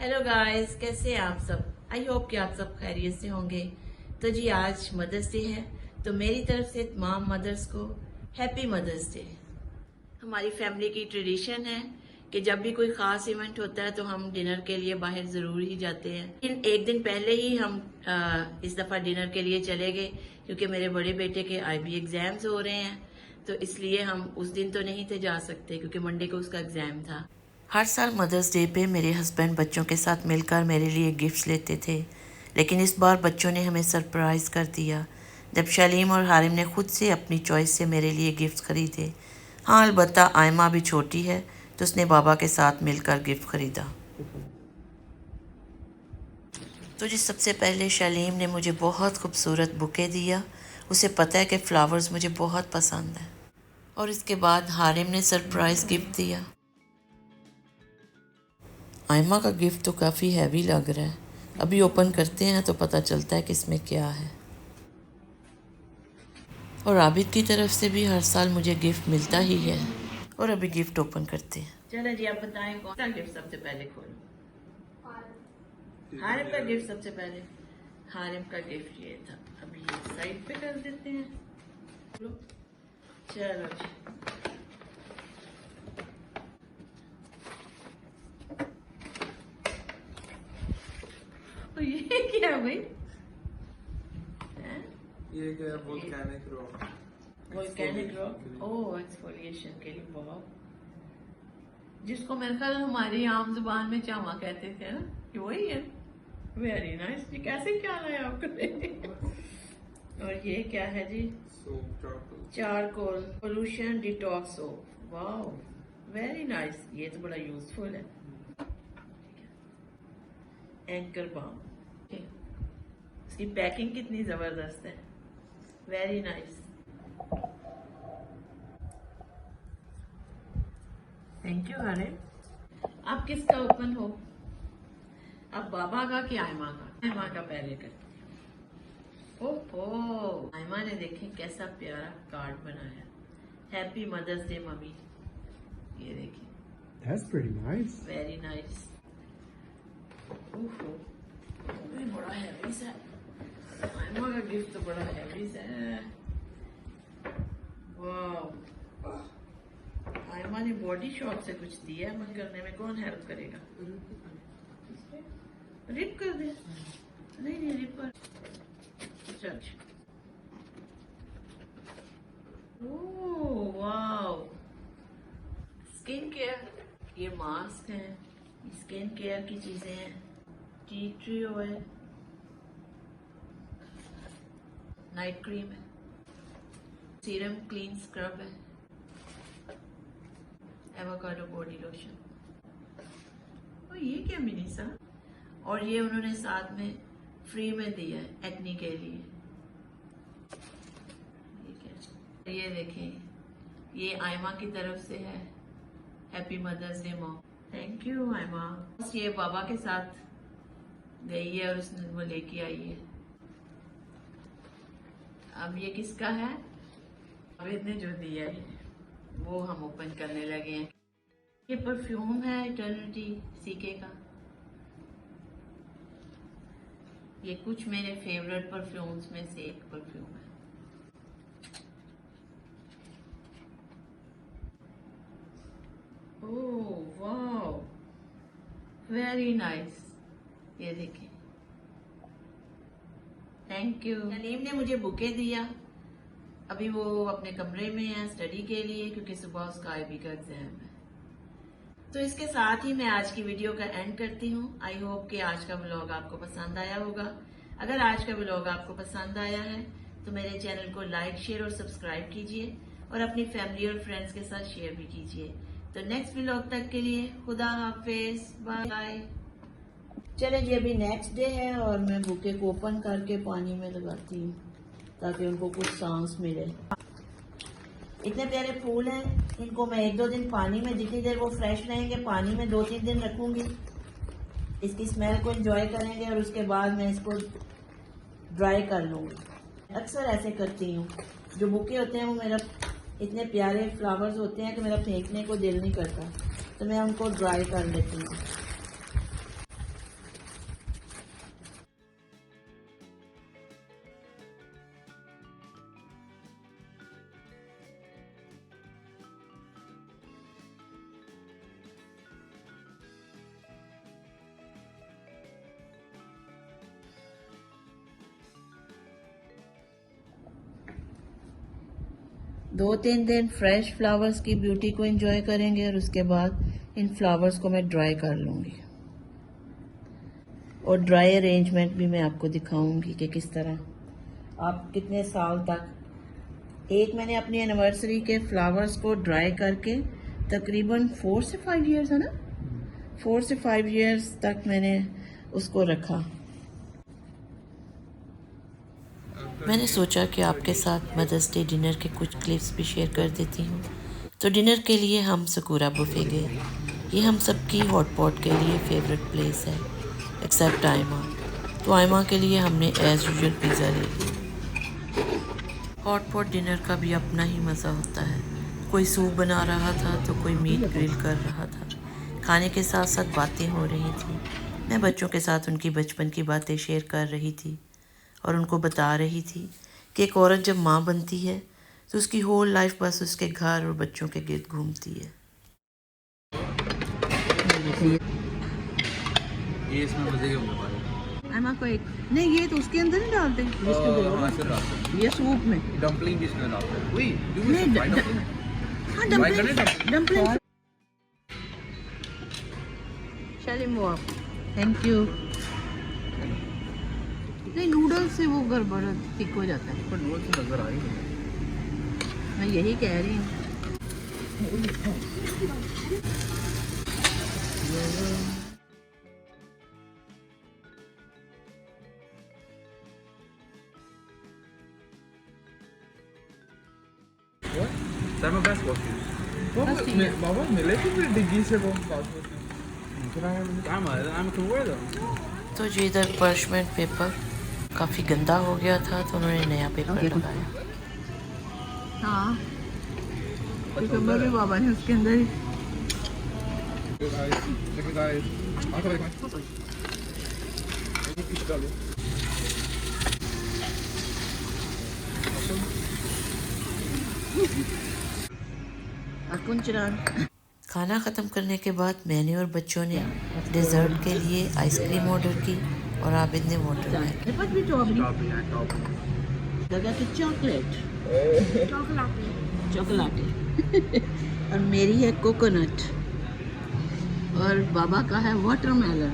Hello guys, कैसे हैं आप सब। आई होप कि आप सब खैरियत से होंगे। तो जी आज मदर्स डे है, तो मेरी तरफ से तमाम मदर्स को हैप्पी मदर्स डे। हमारी फैमिली की ट्रेडिशन है कि जब भी कोई ख़ास इवेंट होता है तो हम डिनर के लिए बाहर ज़रूर ही जाते हैं। लेकिन एक दिन पहले ही हम इस दफ़ा डिनर के लिए चले गए, क्योंकि मेरे बड़े बेटे के IB एग्ज़ाम्स हो रहे हैं, तो इसलिए हम उस दिन तो नहीं थे जा सकते, क्योंकि मंडे को उसका एग्ज़ाम था। हर साल मदर्स डे पे मेरे हस्बैंड बच्चों के साथ मिलकर मेरे लिए गिफ्ट्स लेते थे, लेकिन इस बार बच्चों ने हमें सरप्राइज़ कर दिया जब शलीम और हारिम ने खुद से अपनी चॉइस से मेरे लिए गिफ्ट्स खरीदे। हाँ, अलबत्ता आयमा भी छोटी है, तो उसने बाबा के साथ मिलकर गिफ्ट खरीदा। तो जी सबसे पहले शलीम ने मुझे बहुत खूबसूरत बुके दिया। उसे पता है कि फ़्लावर्स मुझे बहुत पसंद है। और इसके बाद हारिम ने सरप्राइज़ गिफ्ट दिया। आयमा का गिफ्ट तो काफ़ी हैवी लग रहा है, अभी ओपन करते हैं तो पता चलता है कि इसमें क्या है। और आबिद की तरफ से भी हर साल मुझे गिफ्ट मिलता ही है। और अभी गिफ्ट ओपन करते हैं। चलो जी, आप बताएं कौन सा गिफ्ट सबसे पहले खोलो। हारिम का गिफ्ट सबसे पहले। हारिम का गिफ्ट ये था, अभी ये साइड पे कर देते हैं। चलो जी, तो ये क्या है भाई? ये क्या वोल्केनिक रॉक? वोल्केनिक रॉक, ओह एक्सफोलिएशन के लिए बहुत, जिसको मेरे ख्याल हमारी आम जुबान में चामा कहते थे ना, कि वही है। Very nice. ये कैसे क्या लाया आपने? और ये क्या है जी? Charcoal pollution detox soap. Wow, very nice. ये तो बड़ा यूजफुल है। एंकर बाम, इसकी पैकिंग कितनी जबरदस्त है। Very nice, thank you. हरे, आप किसका ओपन हो? आप बाबा का कि आयमा का? आयमा का पहले करते हैं। ओहो, आयमा ने देखें कैसा प्यारा कार्ड बनाया। Happy mother's day mummy. ये देखिए, That's pretty nice. Very nice. ओहो, बड़ा हैवी सा। आयमा का गिफ्ट तो बड़ा हैवी सा है। वाह, आयमा ने बॉडी शॉप से कुछ दिया है मन करने में। कौन हेल्प करेगा? रिप कर दे। नहीं नहीं, रिप कर। चल। ओह वाओ, स्किन केयर, ये मास्क है, स्किन केयर की चीजें हैं। Tea tree oil, night cream है, सीरम क्लीन स्क्रब है, एवोकाडो बॉडी लोशन। और ये क्या मिनी सा, और ये उन्होंने साथ में फ्री में दिया है एक्नी के लिए। ये देखें, ये आयमा की तरफ से है। Happy mother's day mom. Thank you Ayma. बस ये बाबा के साथ गई है और उसने वो लेके आई है। अब ये किसका है? अमित ने जो दिया है वो हम ओपन करने लगे हैं। ये परफ्यूम है इटर्निटी सीके का। ये कुछ मेरे फेवरेट परफ्यूम्स में से एक परफ्यूम है। Oh wow, very nice. ये देखिए, थैंक यू। सलीम ने मुझे बुके दिया। अभी वो अपने कमरे में है स्टडी के लिए, क्योंकि सुबह उसका IB का एग्जाम है। तो इसके साथ ही मैं आज की वीडियो का एंड करती हूँ। आई होप कि आज का व्लॉग आपको पसंद आया होगा। अगर आज का व्लॉग आपको पसंद आया है तो मेरे चैनल को लाइक, शेयर और सब्सक्राइब कीजिए, और अपनी फैमिली और फ्रेंड्स के साथ शेयर भी कीजिए। तो नेक्स्ट व्लॉग तक के लिए खुदा हाफिज, बाय। चले जी, अभी नेक्स्ट डे है और मैं बुके को ओपन करके पानी में लगाती हूँ ताकि उनको कुछ सांस मिले। इतने प्यारे फूल हैं, इनको मैं 1-2 दिन पानी में, जितनी देर वो फ्रेश रहेंगे पानी में 2-3 दिन रखूंगी। इसकी स्मेल को एंजॉय करेंगे और उसके बाद मैं इसको ड्राई कर लूँगी। अक्सर ऐसे करती हूँ। जो बुके होते हैं वो मेरा इतने प्यारे फ्लावर्स होते हैं कि मेरा फेंकने को दिल नहीं करता, तो मैं उनको ड्राई कर लेती हूँ। 2-3 दिन फ्रेश फ्लावर्स की ब्यूटी को एंजॉय करेंगे और उसके बाद इन फ्लावर्स को मैं ड्राई कर लूँगी और ड्राई अरेंजमेंट भी मैं आपको दिखाऊंगी कि किस तरह आप कितने साल तक। एक मैंने अपनी एनिवर्सरी के फ्लावर्स को ड्राई करके तकरीबन 4 से 5 इयर्स है ना, 4 से 5 इयर्स तक मैंने उसको रखा। मैंने सोचा कि आपके साथ मदर्स डे डिनर के कुछ क्लिप्स भी शेयर कर देती हूँ। तो डिनर के लिए हम सकूरा बुफे गए। ये हम सबकी हॉट पॉट के लिए फेवरेट प्लेस है एक्सेप्ट आयमा। तो आयमा के लिए हमने एज़ यूजुअल पिज़्ज़ा ले लिया। हॉट पॉट डिनर का भी अपना ही मज़ा होता है। कोई सूप बना रहा था तो कोई मीट ग्रिल कर रहा था। खाने के साथ साथ बातें हो रही थी। मैं बच्चों के साथ उनकी बचपन की बातें शेयर कर रही थी और उनको बता रही थी कि एक औरत जब माँ बनती है तो उसकी होल लाइफ बस उसके घर और बच्चों के गिर्द घूमती है। ये इसमें मजे के होने वाले। आयमा को एक नहीं, ये तो उसके अंदर नहीं डालते ये सूप में। डम्पलिंग भी इसमें डालते हैं। वही हाँ, डम्पलिंग। चलिए वो आप थैंक यू। नहीं, नूडल्स से वो गड़बड़ थिक हो जाता है। पर नूडल्स नजर आ रही है। मैं यही कह रही हूँ। Time of basketball shoes. बाबा मिले थे फिर डिग्गी से वो I'm to wear them. तो जी इधर पर्चमेंट पेपर काफ़ी गंदा हो गया था तो उन्होंने नया पेपर लगाया। हाँ, पेपर भी बाबा ने उसके अंदर ही। खाना ख़त्म करने के बाद मैंने और बच्चों ने डेजर्ट के लिए आइसक्रीम ऑर्डर की और आबिद ने वाटर चॉकलेट और मेरी है कोकोनट और बाबा का है वाटरमेलन।